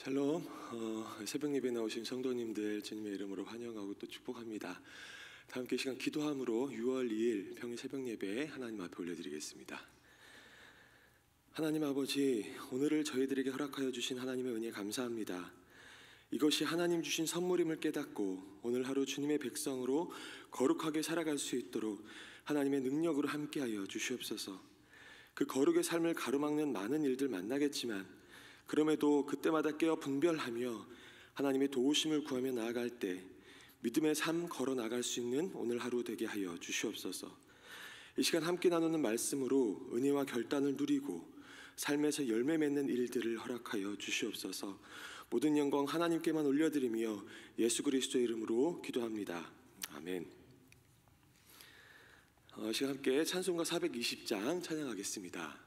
샬롬. 새벽 예배 나오신 성도님들 주님의 이름으로 환영하고 또 축복합니다. 다 함께 시간 기도함으로 6월 2일 평일 새벽 예배 하나님 앞에 올려드리겠습니다. 하나님 아버지, 오늘을 저희들에게 허락하여 주신 하나님의 은혜 감사합니다. 이것이 하나님 주신 선물임을 깨닫고 오늘 하루 주님의 백성으로 거룩하게 살아갈 수 있도록 하나님의 능력으로 함께하여 주시옵소서. 그 거룩의 삶을 가로막는 많은 일들 만나겠지만 그럼에도 그때마다 깨어 분별하며 하나님의 도우심을 구하며 나아갈 때 믿음의 삶 걸어 나갈 수 있는 오늘 하루 되게 하여 주시옵소서. 이 시간 함께 나누는 말씀으로 은혜와 결단을 누리고 삶에서 열매 맺는 일들을 허락하여 주시옵소서. 모든 영광 하나님께만 올려드리며 예수 그리스도의 이름으로 기도합니다. 아멘. 이 시간 함께 찬송가 420장 찬양하겠습니다.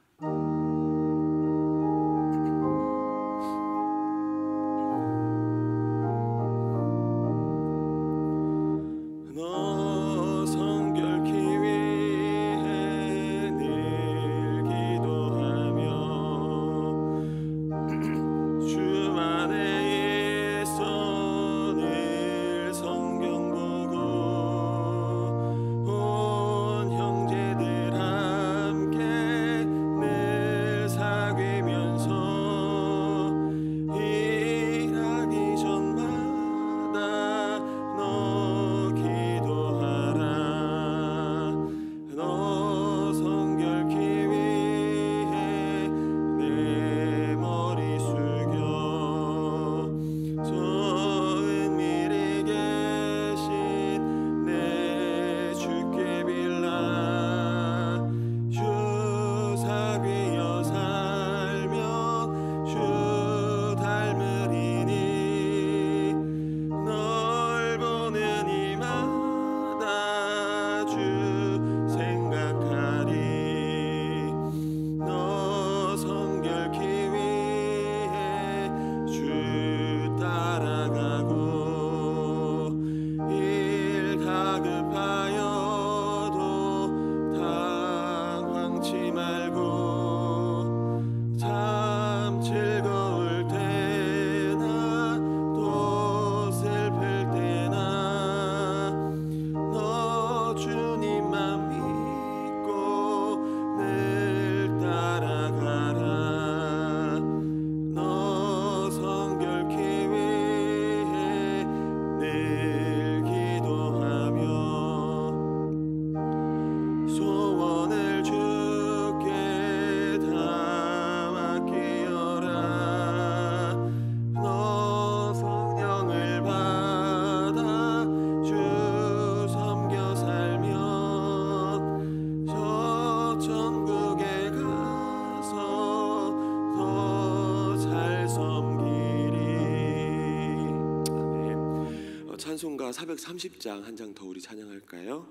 찬송가 430장 한 장 더 우리 찬양할까요?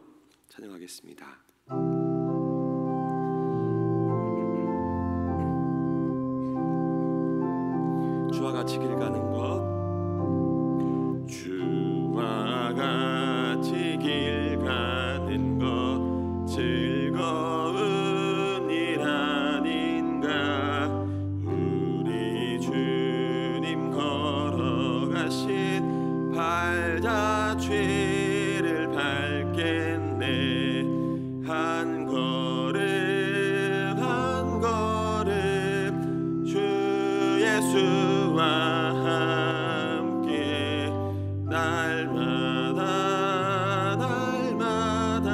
찬양하겠습니다. 주와 같이 길 가는 것, 주와 같이 길 가는 것 즐거운 일 아닌가. 우리 주님 걸어가신 발자취를 밟겠네. 한 걸음 한 걸음 주 예수와 함께 날마다 날마다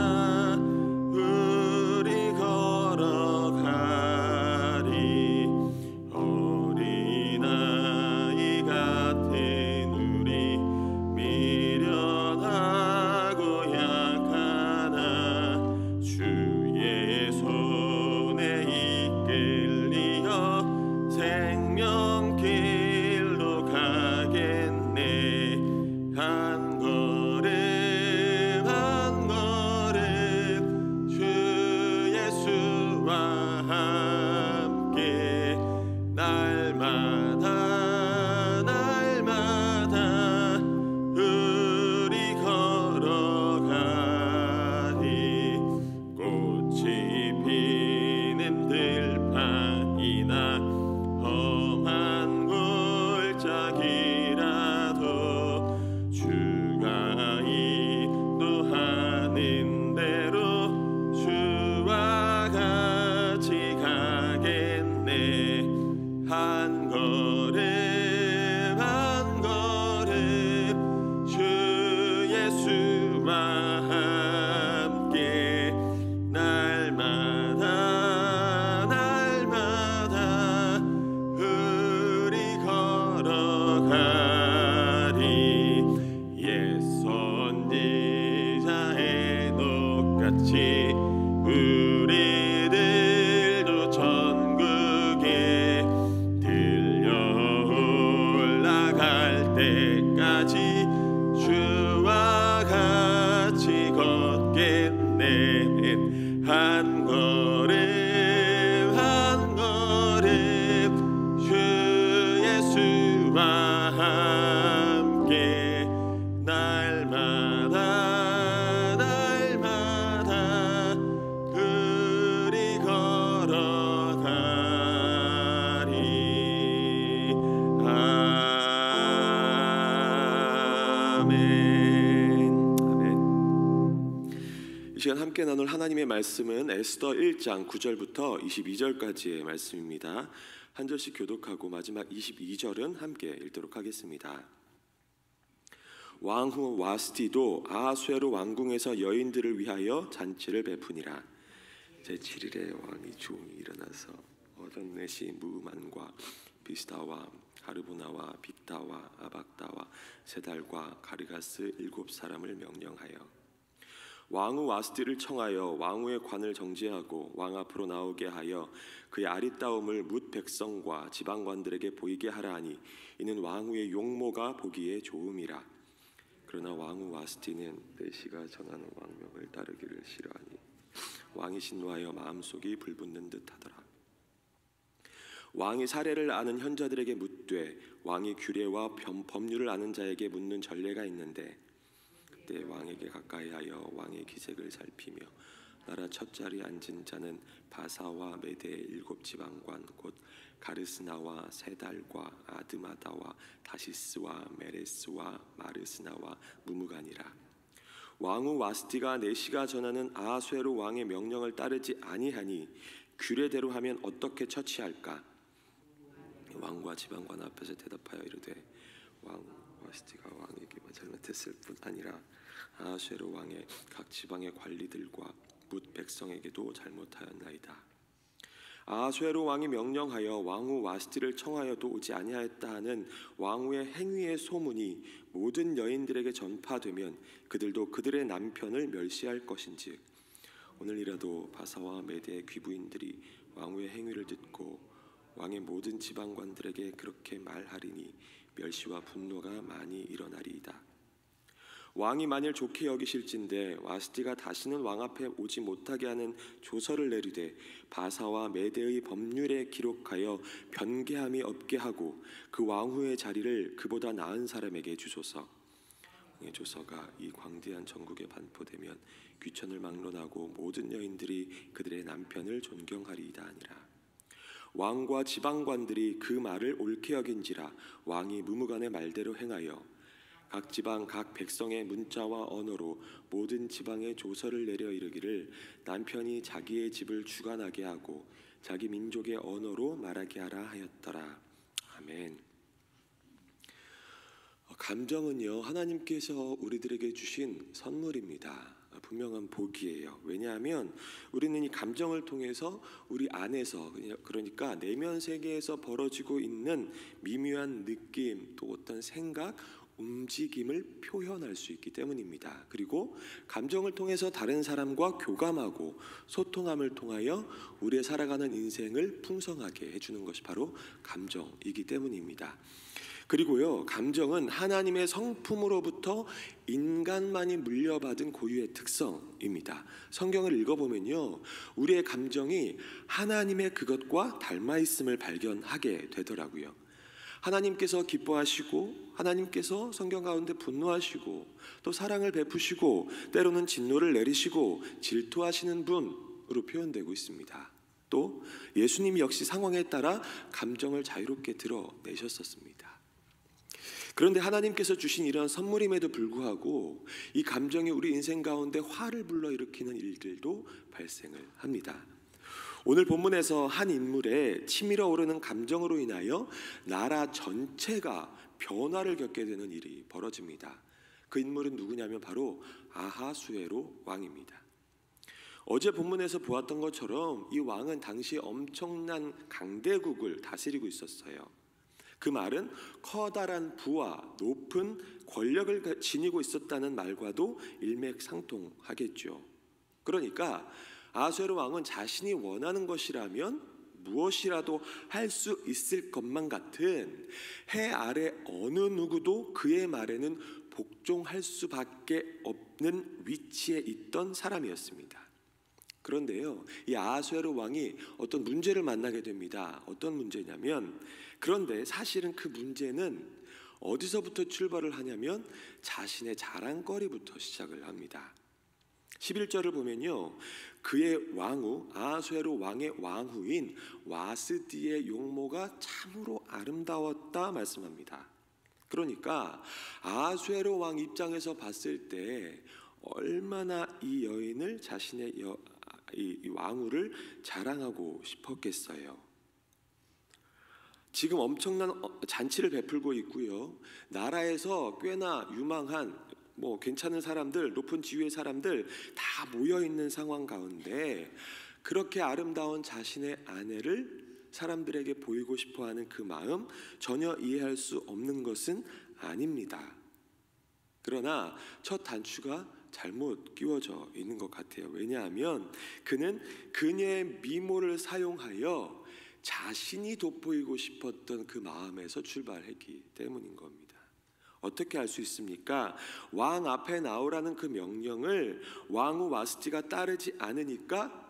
우리 걸어가리. 어린아이 같은 우리 미련한 아멘. 아멘. 이 시간 함께 나눌 하나님의 말씀은 에스더 1장 9절부터 22절까지의 말씀입니다. 한 절씩 교독하고 마지막 22절은 함께 읽도록 하겠습니다. 왕후 와스티도 아하수에로 왕궁에서 여인들을 위하여 잔치를 베푸니라. 제7일에 왕이 조용히 일어나서 어전넷이 무만과 비스다와 하르보나와 빅다와 아박다와 세달과 가르가스 7사람을 명령하여 왕후 와스티를 청하여 왕후의 관을 정지하고 왕 앞으로 나오게 하여 그의 아리따움을 뭇 백성과 지방관들에게 보이게 하라 하니 이는 왕후의 용모가 보기에 좋음이라. 그러나 왕후 와스티는 내시가 전하는 왕명을 따르기를 싫어하니 왕이 진노하여 마음속이 불붙는 듯하더라. 왕이 사례를 아는 현자들에게 묻되 왕이 규례와 법률을 아는 자에게 묻는 전례가 있는데 그때 왕에게 가까이하여 왕의 기색을 살피며 나라 첫 자리에 앉은 자는 바사와 메대의 7지방관 곧 가르스나와 세달과 아드마다와 다시스와 메레스와 마르스나와 무무간이라. 왕후 와스티가 내시가 전하는 아하수에로 왕의 명령을 따르지 아니하니 규례대로 하면 어떻게 처치할까? 왕과 지방관 앞에서 대답하여 이르되 왕 와스티가 왕에게만 잘못했을 뿐 아니라 아하수에로 왕의 각 지방의 관리들과 뭇 백성에게도 잘못하였나이다. 아하수에로 왕이 명령하여 왕후 와스티를 청하여도 오지 아니하였다 하는 왕후의 행위의 소문이 모든 여인들에게 전파되면 그들도 그들의 남편을 멸시할 것인즉 오늘이라도 바사와 메대의 귀부인들이 왕후의 행위를 듣고 왕의 모든 지방관들에게 그렇게 말하리니 멸시와 분노가 많이 일어나리이다. 왕이 만일 좋게 여기실진대 와스티가 다시는 왕 앞에 오지 못하게 하는 조서를 내리되 바사와 메대의 법률에 기록하여 변개함이 없게 하고 그 왕후의 자리를 그보다 나은 사람에게 주소서. 왕의 조서가 이 광대한 전국에 반포되면 귀천을 막론하고 모든 여인들이 그들의 남편을 존경하리이다 하니라. 왕과 지방관들이 그 말을 옳게 여긴지라 왕이 무무간의 말대로 행하여 각 지방 각 백성의 문자와 언어로 모든 지방에 조서를 내려 이르기를 남편이 자기의 집을 주관하게 하고 자기 민족의 언어로 말하게 하라 하였더라. 아멘. 감정은요 하나님께서 우리들에게 주신 선물입니다. 분명한 복이에요. 왜냐하면 우리는 이 감정을 통해서 우리 안에서 그러니까 내면 세계에서 벌어지고 있는 미묘한 느낌 또 어떤 생각 움직임을 표현할 수 있기 때문입니다. 그리고 감정을 통해서 다른 사람과 교감하고 소통함을 통하여 우리의 살아가는 인생을 풍성하게 해주는 것이 바로 감정이기 때문입니다. 그리고요 감정은 하나님의 성품으로부터 인간만이 물려받은 고유의 특성입니다. 성경을 읽어보면요 우리의 감정이 하나님의 그것과 닮아 있음을 발견하게 되더라고요. 하나님께서 기뻐하시고 하나님께서 성경 가운데 분노하시고 또 사랑을 베푸시고 때로는 진노를 내리시고 질투하시는 분으로 표현되고 있습니다. 또 예수님 역시 상황에 따라 감정을 자유롭게 드러내셨었습니다. 그런데 하나님께서 주신 이러한 선물임에도 불구하고 이 감정이 우리 인생 가운데 화를 불러일으키는 일들도 발생을 합니다. 오늘 본문에서 한 인물의 치밀어 오르는 감정으로 인하여 나라 전체가 변화를 겪게 되는 일이 벌어집니다. 그 인물은 누구냐면 바로 아하수에로 왕입니다. 어제 본문에서 보았던 것처럼 이 왕은 당시 엄청난 강대국을 다스리고 있었어요. 그 말은 커다란 부와 높은 권력을 지니고 있었다는 말과도 일맥상통하겠죠. 그러니까 아하수에로 왕은 자신이 원하는 것이라면 무엇이라도 할 수 있을 것만 같은 해 아래 어느 누구도 그의 말에는 복종할 수밖에 없는 위치에 있던 사람이었습니다. 그런데요, 이 아하수에로 왕이 어떤 문제를 만나게 됩니다. 어떤 문제냐면, 그런데 사실은 그 문제는 어디서부터 출발을 하냐면 자신의 자랑거리부터 시작을 합니다. 11절을 보면요, 그의 왕후 아하수에로 왕의 왕후인 와스디의 용모가 참으로 아름다웠다 말씀합니다. 그러니까 아수에로 왕 입장에서 봤을 때 얼마나 이 여인을 자신의 이 왕후를 자랑하고 싶었겠어요. 지금 엄청난 잔치를 베풀고 있고요. 나라에서 꽤나 유망한 괜찮은 사람들, 높은 지위의 사람들 다 모여 있는 상황 가운데 그렇게 아름다운 자신의 아내를 사람들에게 보이고 싶어하는 그 마음 전혀 이해할 수 없는 것은 아닙니다. 그러나 첫 단추가 잘못 끼워져 있는 것 같아요. 왜냐하면 그는 그녀의 미모를 사용하여 자신이 돋보이고 싶었던 그 마음에서 출발했기 때문인 겁니다. 어떻게 알 수 있습니까? 왕 앞에 나오라는 그 명령을 왕후 와스티가 따르지 않으니까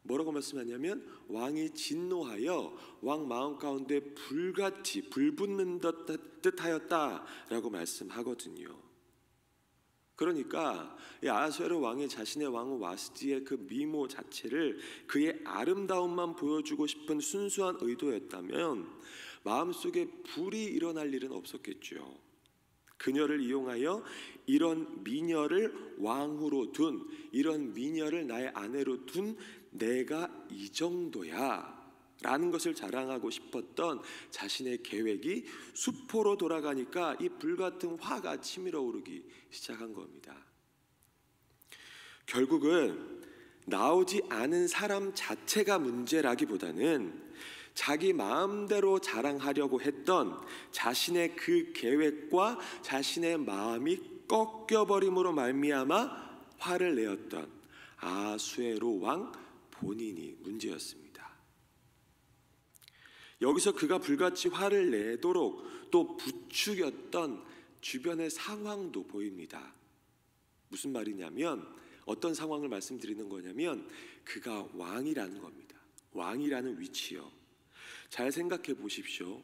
뭐라고 말씀하냐면 왕이 진노하여 왕 마음 가운데 불같이 불붙는 듯하였다라고 말씀하거든요. 그러니까 이 아수에로 왕이 자신의 왕후 와스티의 그 미모 자체를 그의 아름다움만 보여주고 싶은 순수한 의도였다면 마음속에 불이 일어날 일은 없었겠죠. 그녀를 이용하여 이런 미녀를 왕후로 둔, 이런 미녀를 나의 아내로 둔 내가 이 정도야 라는 것을 자랑하고 싶었던 자신의 계획이 수포로 돌아가니까 이 불같은 화가 치밀어 오르기 시작한 겁니다. 결국은 나오지 않은 사람 자체가 문제라기보다는 자기 마음대로 자랑하려고 했던 자신의 그 계획과 자신의 마음이 꺾여버림으로 말미암아 화를 내었던 아수에로 왕 본인이 문제였습니다. 여기서 그가 불같이 화를 내도록 또 부추겼던 주변의 상황도 보입니다. 무슨 말이냐면 어떤 상황을 말씀드리는 거냐면 그가 왕이라는 겁니다. 왕이라는 위치요. 잘 생각해 보십시오.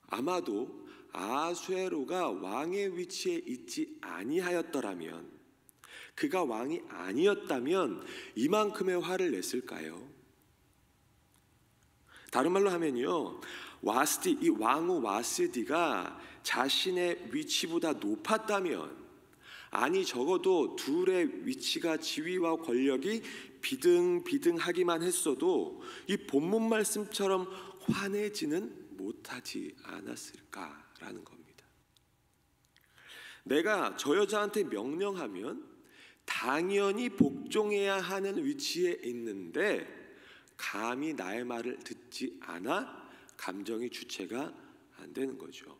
아마도 아수에로가 왕의 위치에 있지 아니하였더라면, 그가 왕이 아니었다면 이만큼의 화를 냈을까요? 다른 말로 하면요, 와스티, 이 왕후 와스티가 자신의 위치보다 높았다면, 아니 적어도 둘의 위치가 지위와 권력이 비등비등하기만 했어도 이 본문 말씀처럼 화내지는 못하지 않았을까라는 겁니다. 내가 저 여자한테 명령하면 당연히 복종해야 하는 위치에 있는데 감히 나의 말을 듣지 않아 감정이 주체가 안 되는 거죠.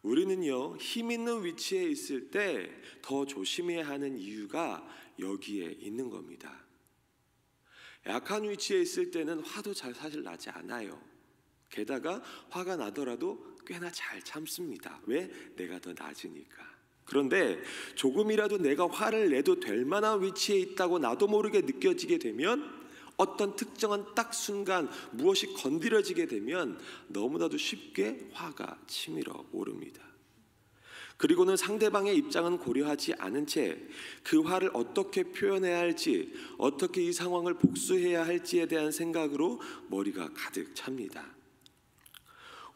우리는요, 힘 있는 위치에 있을 때 더 조심해야 하는 이유가 여기에 있는 겁니다. 약한 위치에 있을 때는 화도 잘 사실 나지 않아요. 게다가 화가 나더라도 꽤나 잘 참습니다. 왜? 내가 더 낮으니까. 그런데 조금이라도 내가 화를 내도 될 만한 위치에 있다고 나도 모르게 느껴지게 되면, 어떤 특정한 딱 순간 무엇이 건드려지게 되면 너무나도 쉽게 화가 치밀어 오릅니다. 그리고는 상대방의 입장은 고려하지 않은 채 그 화를 어떻게 표현해야 할지, 어떻게 이 상황을 복수해야 할지에 대한 생각으로 머리가 가득 찹니다.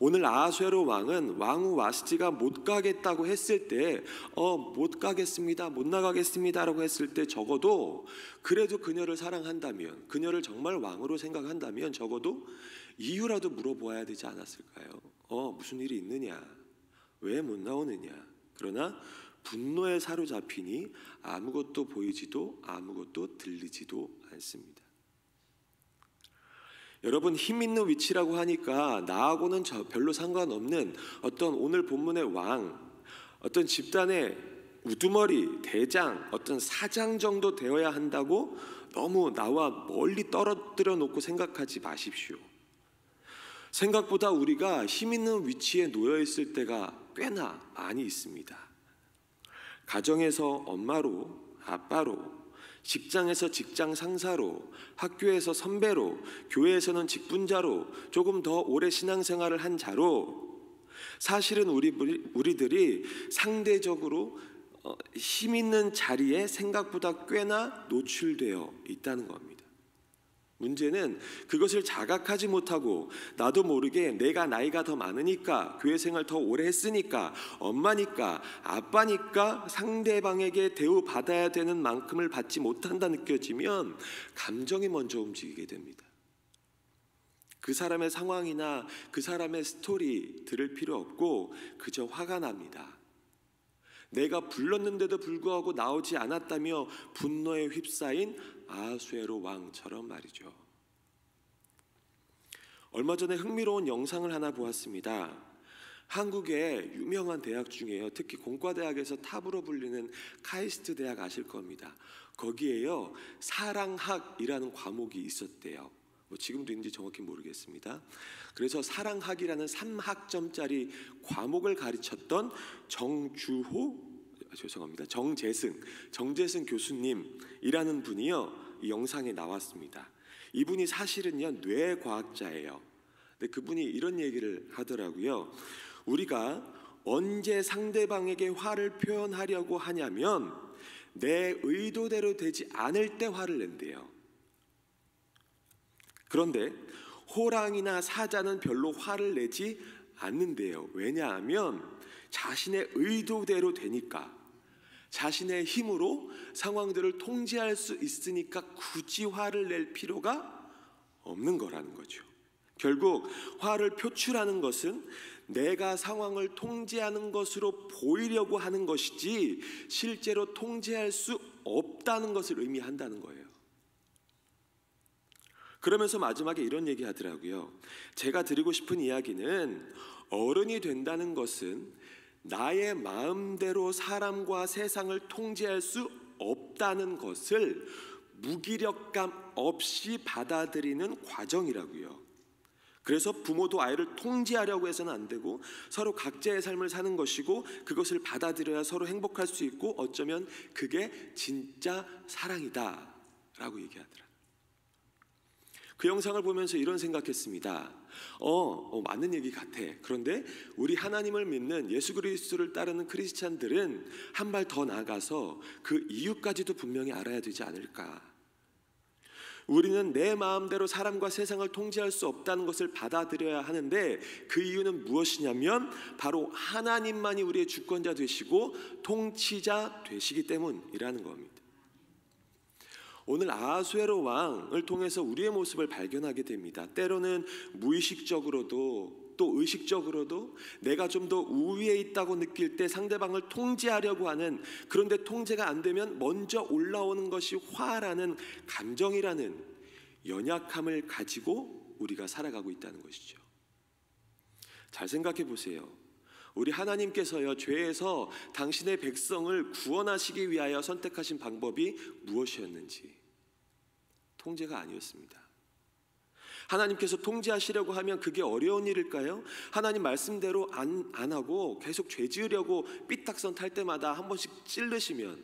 오늘 아수에로 왕은 왕후 와스티가 못 가겠다고 했을 때 못 가겠습니다, 못 나가겠습니다 라고 했을 때 적어도 그래도 그녀를 사랑한다면, 그녀를 정말 왕으로 생각한다면 적어도 이유라도 물어보아야 되지 않았을까요? 무슨 일이 있느냐? 왜 못 나오느냐? 그러나 분노에 사로잡히니 아무것도 보이지도 아무것도 들리지도 않습니다. 여러분, 힘 있는 위치라고 하니까 나하고는 별로 상관없는 어떤 오늘 본문의 왕, 어떤 집단의 우두머리, 대장, 어떤 사장 정도 되어야 한다고 너무 나와 멀리 떨어뜨려 놓고 생각하지 마십시오. 생각보다 우리가 힘 있는 위치에 놓여 있을 때가 꽤나 많이 있습니다. 가정에서 엄마로, 아빠로, 직장에서 직장 상사로, 학교에서 선배로, 교회에서는 직분자로, 조금 더 오래 신앙생활을 한 자로, 사실은 우리들이 상대적으로 힘 있는 자리에 생각보다 꽤나 노출되어 있다는 겁니다. 문제는 그것을 자각하지 못하고 나도 모르게 내가 나이가 더 많으니까, 교회 생활 더 오래 했으니까, 엄마니까, 아빠니까 상대방에게 대우받아야 되는 만큼을 받지 못한다 느껴지면 감정이 먼저 움직이게 됩니다. 그 사람의 상황이나 그 사람의 스토리 들을 필요 없고 그저 화가 납니다. 내가 불렀는데도 불구하고 나오지 않았다며 분노에 휩싸인 아하수에로 왕처럼 말이죠. 얼마 전에 흥미로운 영상을 하나 보았습니다. 한국의 유명한 대학 중에요, 특히 공과대학에서 탑으로 불리는 카이스트 대학 아실 겁니다. 거기에요, 사랑학이라는 과목이 있었대요. 지금도 있는지 정확히 모르겠습니다. 그래서 사랑학이라는 3학점짜리 과목을 가르쳤던 정재승 교수님이라는 분이요, 이 영상에 나왔습니다. 이분이 사실은요, 뇌과학자예요. 근데 그분이 이런 얘기를 하더라고요. 우리가 언제 상대방에게 화를 표현하려고 하냐면 내 의도대로 되지 않을 때 화를 낸대요. 그런데 호랑이나 사자는 별로 화를 내지 않는데요. 왜냐하면 자신의 의도대로 되니까, 자신의 힘으로 상황들을 통제할 수 있으니까 굳이 화를 낼 필요가 없는 거라는 거죠. 결국 화를 표출하는 것은 내가 상황을 통제하는 것으로 보이려고 하는 것이지 실제로 통제할 수 없다는 것을 의미한다는 거예요. 그러면서 마지막에 이런 얘기 하더라고요. 제가 드리고 싶은 이야기는 어른이 된다는 것은 나의 마음대로 사람과 세상을 통제할 수 없다는 것을 무기력감 없이 받아들이는 과정이라고요. 그래서 부모도 아이를 통제하려고 해서는 안 되고 서로 각자의 삶을 사는 것이고, 그것을 받아들여야 서로 행복할 수 있고, 어쩌면 그게 진짜 사랑이다 라고 얘기하더라고요. 그 영상을 보면서 이런 생각했습니다. 맞는 얘기 같아. 그런데 우리 하나님을 믿는 예수 그리스도를 따르는 크리스찬들은 한 발 더 나아가서 그 이유까지도 분명히 알아야 되지 않을까. 우리는 내 마음대로 사람과 세상을 통제할 수 없다는 것을 받아들여야 하는데, 그 이유는 무엇이냐면 바로 하나님만이 우리의 주권자 되시고 통치자 되시기 때문이라는 겁니다. 오늘 아하수에로 왕을 통해서 우리의 모습을 발견하게 됩니다. 때로는 무의식적으로도 또 의식적으로도 내가 좀 더 우위에 있다고 느낄 때 상대방을 통제하려고 하는, 그런데 통제가 안 되면 먼저 올라오는 것이 화라는 감정이라는 연약함을 가지고 우리가 살아가고 있다는 것이죠. 잘 생각해 보세요. 우리 하나님께서요, 죄에서 당신의 백성을 구원하시기 위하여 선택하신 방법이 무엇이었는지 통제가 아니었습니다. 하나님께서 통제하시려고 하면 그게 어려운 일일까요? 하나님 말씀대로 안 하고 계속 죄 지으려고 삐딱선 탈 때마다 한 번씩 찔르시면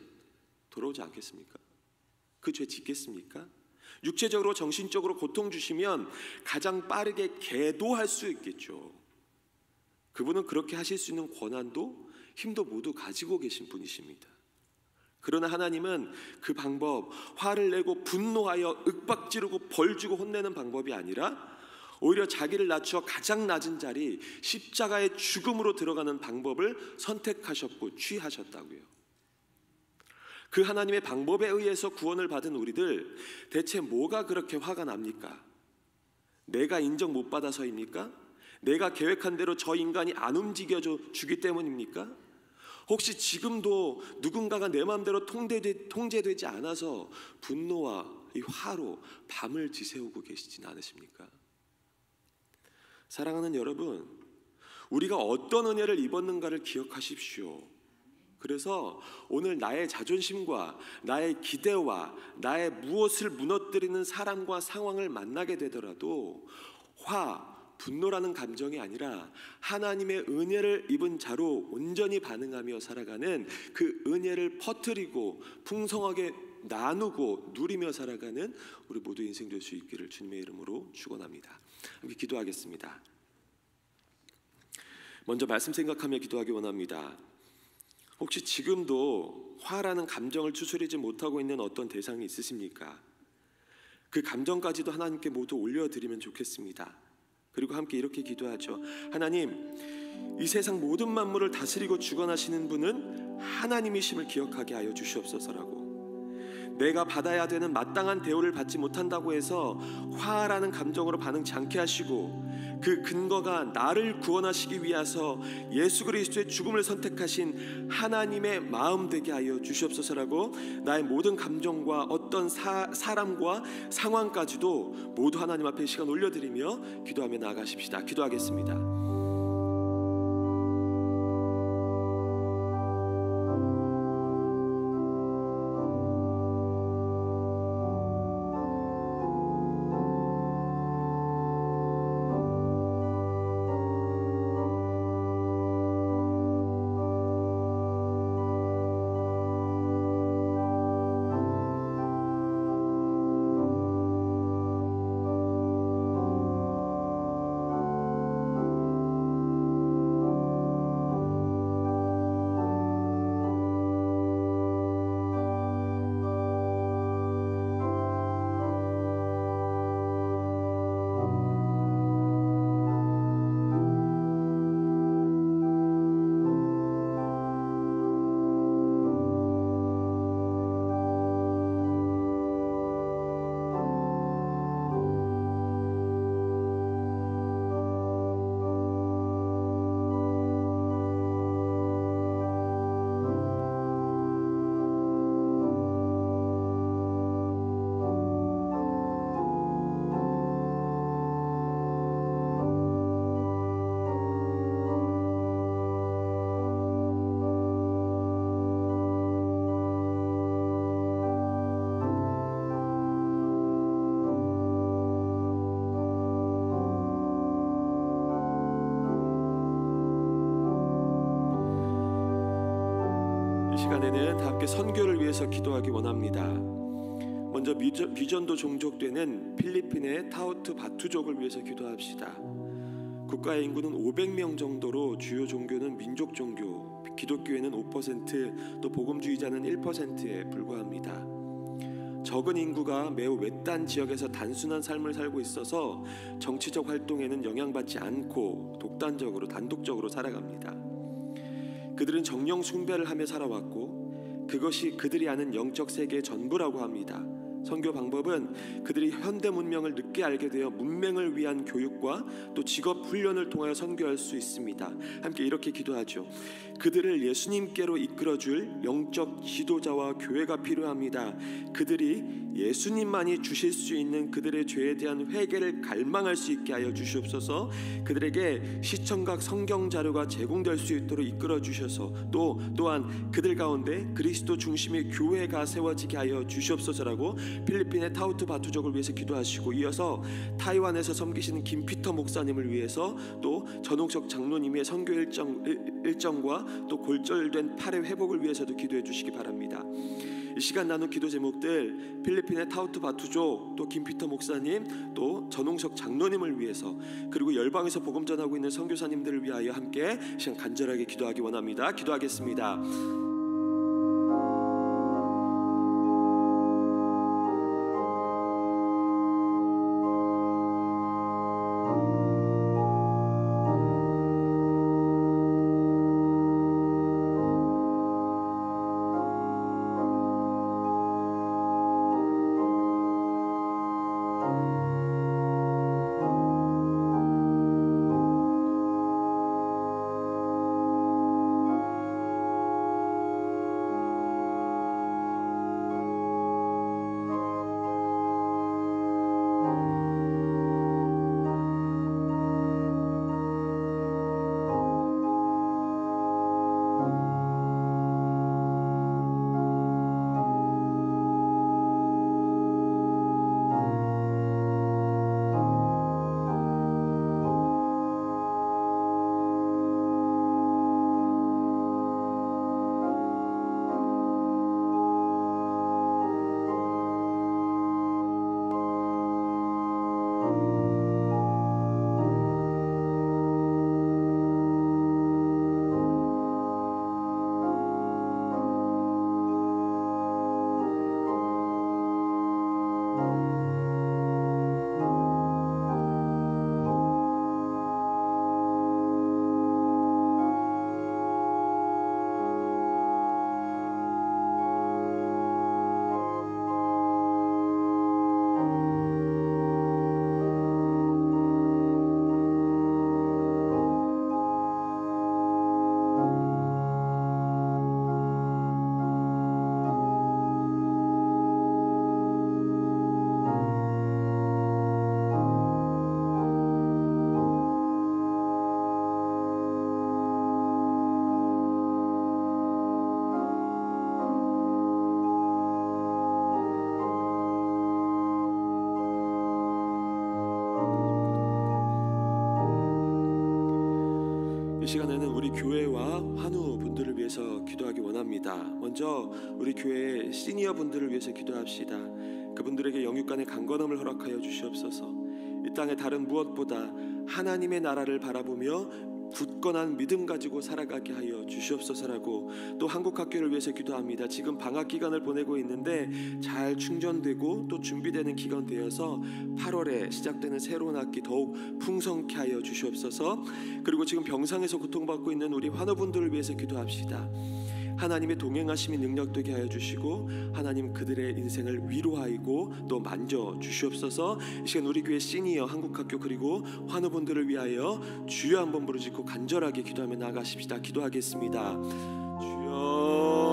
돌아오지 않겠습니까? 그 죄 짓겠습니까? 육체적으로 정신적으로 고통 주시면 가장 빠르게 계도할 수 있겠죠. 그분은 그렇게 하실 수 있는 권한도 힘도 모두 가지고 계신 분이십니다. 그러나 하나님은 그 방법, 화를 내고 분노하여 윽박지르고 벌주고 혼내는 방법이 아니라 오히려 자기를 낮추어 가장 낮은 자리, 십자가의 죽음으로 들어가는 방법을 선택하셨고 취하셨다고요. 그 하나님의 방법에 의해서 구원을 받은 우리들, 대체 뭐가 그렇게 화가 납니까? 내가 인정 못 받아서입니까? 내가 계획한 대로 저 인간이 안 움직여줘 주기 때문입니까? 혹시 지금도 누군가가 내 마음대로 통제되지 않아서 분노와 이 화로 밤을 지새우고 계시진 않으십니까? 사랑하는 여러분, 우리가 어떤 은혜를 입었는가를 기억하십시오. 그래서 오늘 나의 자존심과 나의 기대와 나의 무엇을 무너뜨리는 사람과 상황을 만나게 되더라도 분노라는 감정이 아니라 하나님의 은혜를 입은 자로 온전히 반응하며 살아가는, 그 은혜를 퍼뜨리고 풍성하게 나누고 누리며 살아가는 우리 모두 인생 될 수 있기를 주님의 이름으로 축원합니다. 함께 기도하겠습니다. 먼저 말씀 생각하며 기도하기 원합니다. 혹시 지금도 화라는 감정을 추스리지 못하고 있는 어떤 대상이 있으십니까? 그 감정까지도 하나님께 모두 올려드리면 좋겠습니다. 그리고 함께 이렇게 기도하죠. 하나님, 이 세상 모든 만물을 다스리고 주관하시는 분은 하나님이심을 기억하게 하여 주시옵소서라고. 내가 받아야 되는 마땅한 대우를 받지 못한다고 해서 화라는 감정으로 반응치 않게 하시고, 그 근거가 나를 구원하시기 위해서 예수 그리스도의 죽음을 선택하신 하나님의 마음 되게 하여 주시옵소서라고, 나의 모든 감정과 어떤 사람과 상황까지도 모두 하나님 앞에 시간 올려드리며 기도하며 나아가십시다. 기도하겠습니다. 시간에는 다 함께 선교를 위해서 기도하기 원합니다. 먼저 비전도 종족되는 필리핀의 타우트 바투족을 위해서 기도합시다. 국가의 인구는 500명 정도로 주요 종교는 민족 종교, 기독교에는 5%, 또 복음주의자는 1%에 불과합니다. 적은 인구가 매우 외딴 지역에서 단순한 삶을 살고 있어서 정치적 활동에는 영향받지 않고 독단적으로 단독적으로 살아갑니다. 그들은 정령 숭배를 하며 살아왔고 그것이 그들이 아는 영적 세계의 전부라고 합니다. 선교 방법은 그들이 현대 문명을 늦게 알게 되어 문맹을 위한 교육과 또 직업 훈련을 통하여 선교할 수 있습니다. 함께 이렇게 기도하죠. 그들을 예수님께로 이끌어줄 영적 지도자와 교회가 필요합니다. 그들이 예수님만이 주실 수 있는 그들의 죄에 대한 회개를 갈망할 수 있게 하여 주시옵소서. 그들에게 시청각 성경 자료가 제공될 수 있도록 이끌어 주셔서 또한 그들 가운데 그리스도 중심의 교회가 세워지게 하여 주시옵소서라고 필리핀의 타우트 바투족을 위해서 기도하시고, 이어서 타이완에서 섬기시는 김피터 목사님을 위해서 또 전홍석 장로님의 선교 일정과 또 골절된 팔의 회복을 위해서도 기도해 주시기 바랍니다. 이 시간 나눈 기도 제목들, 필리핀의 타우트 바투족, 또 김피터 목사님, 또 전홍석 장로님을 위해서, 그리고 열방에서 복음 전하고 있는 선교사님들을 위하여 함께 시간 간절하게 기도하기 원합니다. 기도하겠습니다. 우리 교회와 환우 분들을 위해서 기도하기 원합니다. 먼저 우리 교회의 시니어 분들을 위해서 기도합시다. 그분들에게 영육간의 강건함을 허락하여 주시옵소서. 이 땅의 다른 무엇보다 하나님의 나라를 바라보며 굳건한 믿음 가지고 살아가게 하여 주시옵소서라고 또 한국학교를 위해서 기도합니다. 지금 방학 기간을 보내고 있는데 잘 충전되고 또 준비되는 기간 되어서 8월에 시작되는 새로운 학기 더욱 풍성케 하여 주시옵소서. 그리고 지금 병상에서 고통받고 있는 우리 환우분들을 위해서 기도합시다. 하나님의 동행하심이 능력되게 하여 주시고 하나님 그들의 인생을 위로하이고 또 만져 주시옵소서. 이 시간 우리 교회 시니어 한국학교 그리고 환우분들을 위하여 주여 한번 부르짖고 간절하게 기도하며 나아가십시다. 기도하겠습니다. 주여.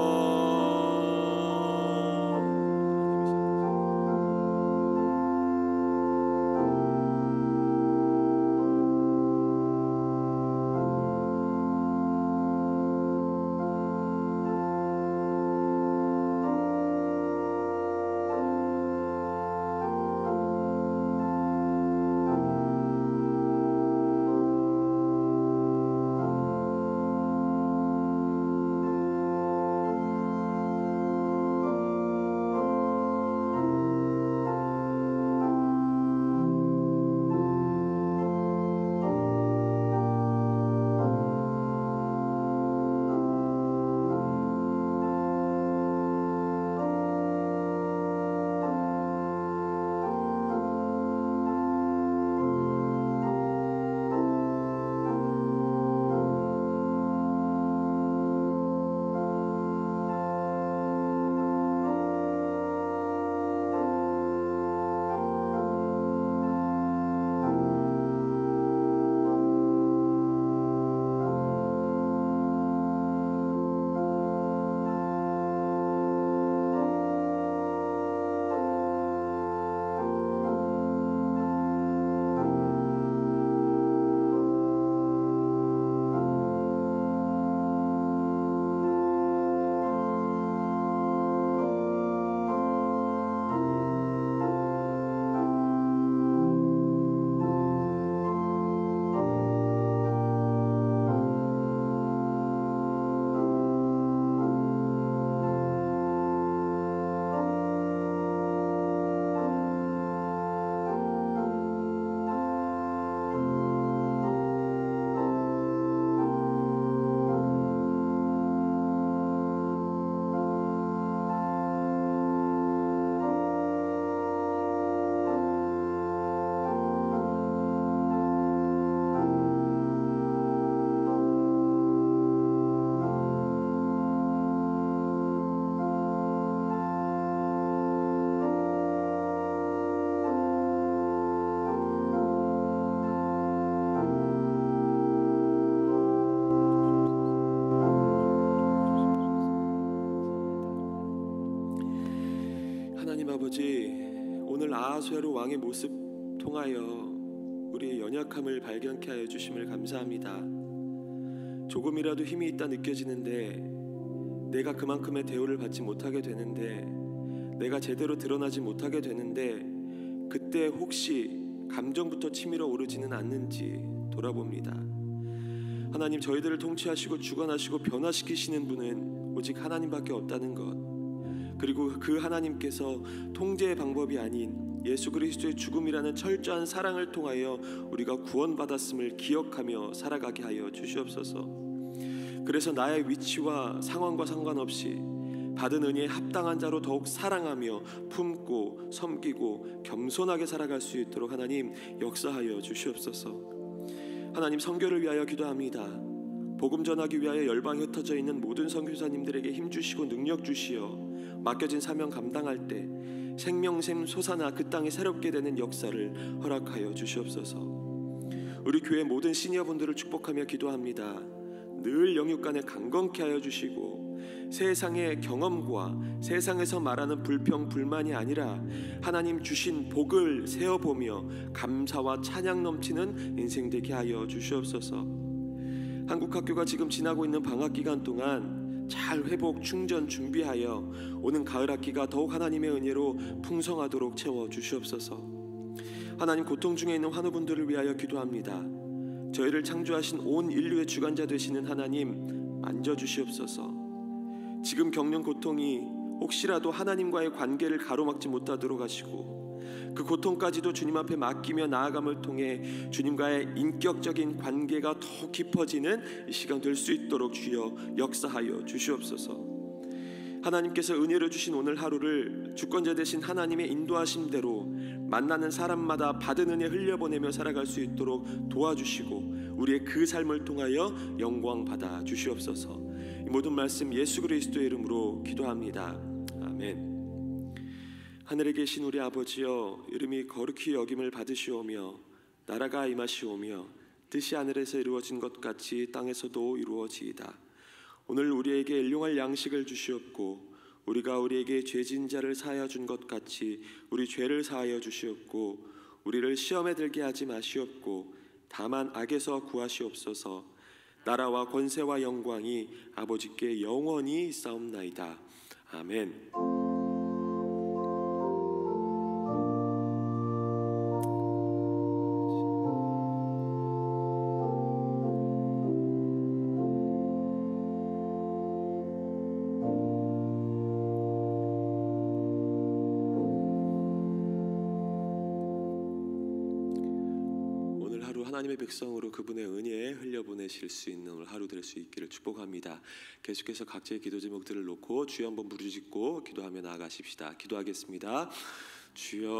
하나님 아버지, 오늘 아하수에로 왕의 모습 통하여 우리의 연약함을 발견케 하여 주심을 감사합니다. 조금이라도 힘이 있다 느껴지는데 내가 그만큼의 대우를 받지 못하게 되는데 내가 제대로 드러나지 못하게 되는데 그때 혹시 감정부터 치밀어 오르지는 않는지 돌아봅니다. 하나님, 저희들을 통치하시고 주관하시고 변화시키시는 분은 오직 하나님밖에 없다는 것, 그리고 그 하나님께서 통제의 방법이 아닌 예수 그리스도의 죽음이라는 철저한 사랑을 통하여 우리가 구원받았음을 기억하며 살아가게 하여 주시옵소서. 그래서 나의 위치와 상황과 상관없이 받은 은혜에 합당한 자로 더욱 사랑하며 품고 섬기고 겸손하게 살아갈 수 있도록 하나님 역사하여 주시옵소서. 하나님, 선교를 위하여 기도합니다. 복음 전하기 위하여 열방에 흩어져 있는 모든 선교사님들에게 힘 주시고 능력 주시어 맡겨진 사명 감당할 때 생명샘 솟아나 그 땅에 새롭게 되는 역사를 허락하여 주시옵소서. 우리 교회 모든 시니어분들을 축복하며 기도합니다. 늘 영육간에 강건케 하여 주시고 세상의 경험과 세상에서 말하는 불평 불만이 아니라 하나님 주신 복을 세어보며 감사와 찬양 넘치는 인생 되게 하여 주시옵소서. 한국학교가 지금 지나고 있는 방학기간 동안 잘 회복 충전 준비하여 오는 가을 학기가 더욱 하나님의 은혜로 풍성하도록 채워 주시옵소서. 하나님, 고통 중에 있는 환우분들을 위하여 기도합니다. 저희를 창조하신 온 인류의 주관자 되시는 하나님, 만져주시옵소서. 지금 겪는 고통이 혹시라도 하나님과의 관계를 가로막지 못하도록 하시고, 그 고통까지도 주님 앞에 맡기며 나아감을 통해 주님과의 인격적인 관계가 더 깊어지는 이 시간 될 수 있도록 주여 역사하여 주시옵소서. 하나님께서 은혜를 주신 오늘 하루를 주권자 되신 하나님의 인도하심대로 만나는 사람마다 받은 은혜 흘려보내며 살아갈 수 있도록 도와주시고, 우리의 그 삶을 통하여 영광 받아 주시옵소서. 이 모든 말씀 예수 그리스도의 이름으로 기도합니다. 아멘. 하늘에 계신 우리 아버지여, 이름이 거룩히 여김을 받으시오며 나라가 임하시오며 뜻이 하늘에서 이루어진 것 같이 땅에서도 이루어지이다. 오늘 우리에게 일용할 양식을 주시옵고, 우리가 우리에게 죄진 자를 사하여 준 것 같이 우리 죄를 사하여 주시옵고, 우리를 시험에 들게 하지 마시옵고 다만 악에서 구하시옵소서. 나라와 권세와 영광이 아버지께 영원히 있사옵나이다. 아멘. 하나님의 백성으로 그분의 은혜에 흘려보내실 수 있는 오늘 하루 될 수 있기를 축복합니다. 계속해서 각자의 기도 제목들을 놓고 주여 한번 부르짖고 기도하며 나아가십시다. 기도하겠습니다. 주여